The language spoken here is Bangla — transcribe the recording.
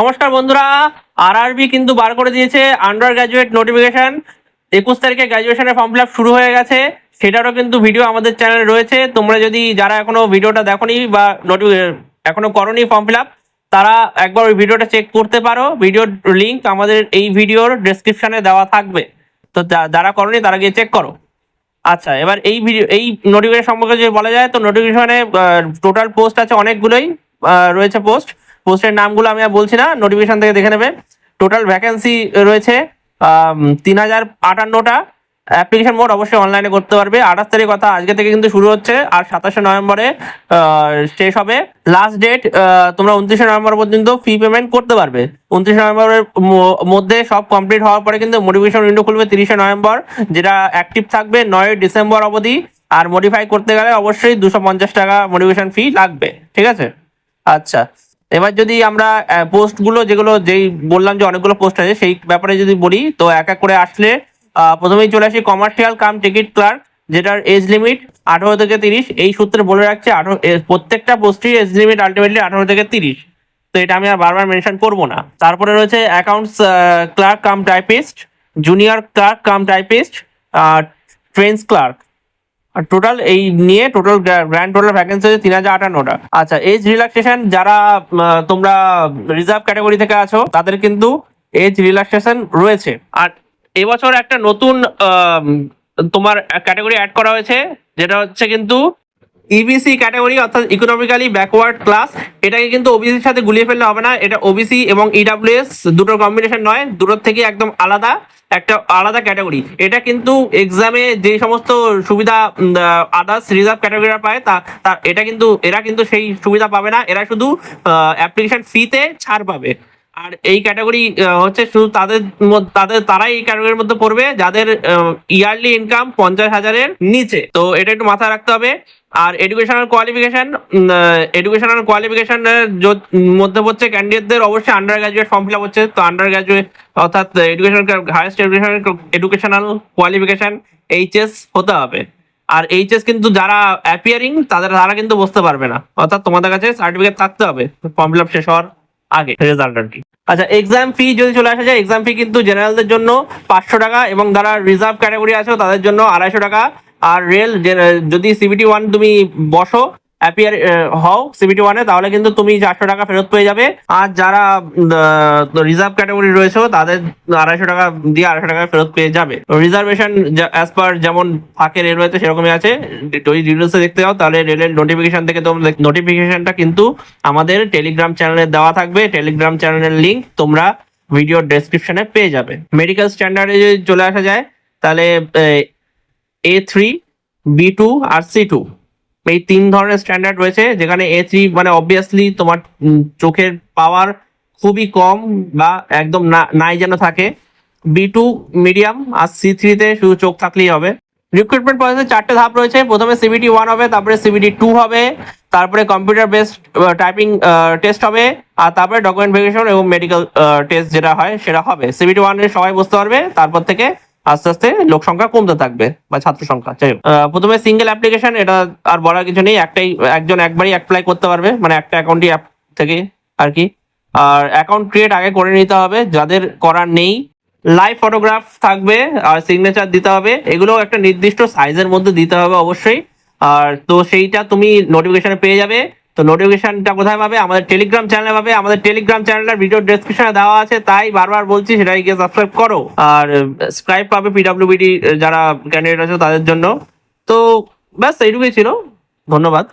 নমস্কার বন্ধুরা, আরআরবি কিন্তু বার করে দিয়েছে আন্ডার গ্রাজুয়েট নোটিফিকেশন। 21 তারিখে গ্রাজুয়েশনের ফর্ম ফিল আপ শুরু হয়ে গেছে, সেটারও কিন্তু ভিডিও আমাদের চ্যানেলে রয়েছে। তোমরা যদি যারা এখনো ভিডিওটা দেখোনি বা এখনো করনি ফর্ম ফিল আপ, তারা একবার ওই ভিডিওটা চেক করতে পারো। ভিডিওর লিঙ্ক আমাদের এই ভিডিওর ডেসক্রিপশনে দেওয়া থাকবে, তো যারা করনি তারা গিয়ে চেক করো। আচ্ছা, এবার এই নোটিফিকেশন সম্পর্কে যদি বলা যায়, তো নোটিফিকেশনে টোটাল পোস্ট আছে অনেকগুলোই, রয়েছে পোস্টের নামগুলো আমি আর বলছি না, নোটিফিকেশন থেকে দেখে নেবে। টোটাল ভ্যাকেন্সি রয়েছে 3058টা। অ্যাপ্লিকেশন মোড অবশ্যই অনলাইনে করতে পারবে। 28 তারিখ কথা আজকে থেকে কিন্তু শুরু হচ্ছে, আর 27শে নভেম্বরে শেষ হবে। লাস্ট ডেট তোমরা 29শে নভেম্বর পর্যন্ত ফি পেমেন্ট করতে পারবে। 29শে নভেম্বরের মধ্যে সব কমপ্লিট হওয়ার পরে কিন্তু মোটিভেশন উইন্ডো খুলবে 30শে নভেম্বর, যেটা অ্যাক্টিভ থাকবে 9 ডিসেম্বর অবধি। আর মডিফাই করতে গেলে অবশ্যই 250 টাকা মোটিভেশন ফি লাগবে, ঠিক আছে? আচ্ছা, এবার যদি আমরা পোস্টগুলো যেই বললাম যে অনেকগুলো পোস্ট আছে, সেই ব্যাপারে যদি বলি, তো এক এক করে আসলে প্রথমেই চলে আসি কমার্শিয়াল কাম টিকিট ক্লার্ক, যেটার এজ লিমিট 18 থেকে 30। এই সূত্রে বলে রাখছে প্রত্যেকটা পোস্টের এজ লিমিট আলটিমেটলি 18 থেকে 30। তো এটা আমি আর বারবার মেনশন করবো না। তারপরে রয়েছে accounts clerk cum typist, junior clerk cum typist, trains clerk. আর টোটাল এই নিয়ে গ্র্যান্ড টোটাল ভ্যাকেন্সি হচ্ছে 3058টা। আচ্ছা, এজ রিল্যাক্সেশন যারা তোমরা রিজার্ভ ক্যাটাগরি থেকে আছো, তাদের কিন্তু এজ রিল্যাক্সেশন রয়েছে। আর এবছর একটা নতুন তোমার ক্যাটাগরি অ্যাড করা হয়েছে, যেটা হচ্ছে কিন্তু ইবিসি ক্যাটাগরি, অর্থাৎ ইকোনমিক্যালি ব্যাকওয়ার্ড ক্লাস। এটাকে কিন্তু ওবিসির সাথে গুলিয়ে ফেললে হবে না। এটা ওবিসি এবং ইডাব্লিউএস দুটোর কম্বিনেশন নয়, দুটোর থেকে একদম আলাদা একটা আলাদা ক্যাটাগরি। এটা কিন্তু এক্সামে যে সমস্ত সুবিধা আদার্স রিজার্ভ ক্যাটাগরিরা পায়, এরা কিন্তু সেই সুবিধা পাবে না। এরা শুধু অ্যাপ্লিকেশন ফিতে ছাড় পাবে। আর এই ক্যাটাগরি হচ্ছে শুধু তারাই এই ক্যাটাগরির মধ্যে পড়বে যাদের ইয়ারলি ইনকাম 50,000-এর নিচে। তো এটা একটু মাথায় রাখতে হবে। আর এডুকেশনাল কোয়ালিফিকেশনের মধ্যে হচ্ছে ক্যান্ডিডেটদের অবশ্যই under graduate form fill up হচ্ছে। তো আন্ডার গ্রাজুয়েট অর্থাৎ হাইয়েস্ট এডুকেশনাল কোয়ালিফিকেশন এইচএস হতে হবে। আর এইচএস কিন্তু যারা অ্যাপিয়ারিং তারা কিন্তু বসতে পারবে না, অর্থাৎ তোমাদের কাছে সার্টিফিকেট থাকতে হবে ফর্ম ফিল আপ শেষ হওয়ার আগে, রেজাল্ট আর কি। আচ্ছা, এক্সাম ফি যদি চলে আসা যায়, এক্সাম ফি কিন্তু জেনারেলদের জন্য 500 টাকা এবং যারা রিজার্ভ ক্যাটাগরি আছে তাদের জন্য 250 টাকা। আর যদি CBT 1 তুমি বসো, অ্যাপিয়ার হও CBT 1-এ, তাহলে কিন্তু তুমি 400 টাকা ফেরত পেয়ে যাবে। আর যারা রিজার্ভ ক্যাটাগরি রয়েছে তাদের 250 টাকা দিয়ে 250 টাকা ফেরত পেয়ে যাবে। রিজার্ভেশন অ্যাজ পার যেমন থাকে রেলওয়েতে সেরকমই আছে। যদি ডিটেলসে দেখতে যাও তাহলে রেলের নোটিফিকেশন থেকে তোমরা নোটিফিকেশনটা কিন্তু আমাদের টেলিগ্রাম চ্যানেলে দেওয়া থাকবে। টেলিগ্রাম চ্যানেলের লিঙ্ক তোমরা ভিডিওর ডেসক্রিপশনে পেয়ে যাবে। মেডিকেল স্ট্যান্ডার্ডে যদি চলে আসা যায়, তাহলে A3, B2 আর C2, এই 3 ধরনের স্ট্যান্ডার্ড রয়েছে। যেখানে A3 মানে অবভিয়াসলি তোমার চোখের পাওয়ার খুবই কম বা একদম নাই যেন থাকে। B2 মিডিয়াম, আর C3-তে শুধু চোখ থাকলেই হবে। রিক্রুটমেন্ট প্রসেসে 4টে ধাপ রয়েছে। প্রথমে CBT 1 হবে, তারপরে CBT 2 হবে, তারপরে কম্পিউটার বেসড টাইপিং টেস্ট হবে, আর তারপরে ডকুমেন্ট ভেরিফিকেশন এবং মেডিকেল টেস্ট যেটা হয় সেটা হবে। CBT 1-এ সবাই বসতে পারবে, তারপর থেকে আস্তে আস্তে লোক সংখ্যা কমতে থাকবে বা ছাত্র সংখ্যা। যাই হোক, প্রথমে সিঙ্গেল অ্যাপ্লিকেশন, এটা আর বলার কিছু নেই। একজন একবারই অ্যাপ্লাই করতে পারবে, মানে একটা অ্যাকাউন্টই অ্যাপ থেকে আর কি। আর অ্যাকাউন্ট ক্রিয়েট আগে করে নিতে হবে যাদের করার নেই। লাইভ ফটোগ্রাফ থাকবে আর সিগনেচার দিতে হবে। এগুলো একটা নির্দিষ্ট সাইজের মধ্যে দিতে হবে অবশ্যই। আর তো সেইটা তুমি নোটিফিকেশনে পেয়ে যাবে। তো নোটিফিকেশনটা কোথায় পাবে? আমাদের টেলিগ্রাম চ্যানেলে পাবে। আমাদের টেলিগ্রাম চ্যানেলের ভিডিও ডেসক্রিপশনে দেওয়া আছে, তাই বারবার বলছি সেটাই গিয়ে সাবস্ক্রাইব করো। আর স্ক্রাইব পাবে PWBD যারা ক্যান্ডিডেট আছে তাদের জন্য। তো ব্যাস এইটুকুই ছিল। ধন্যবাদ।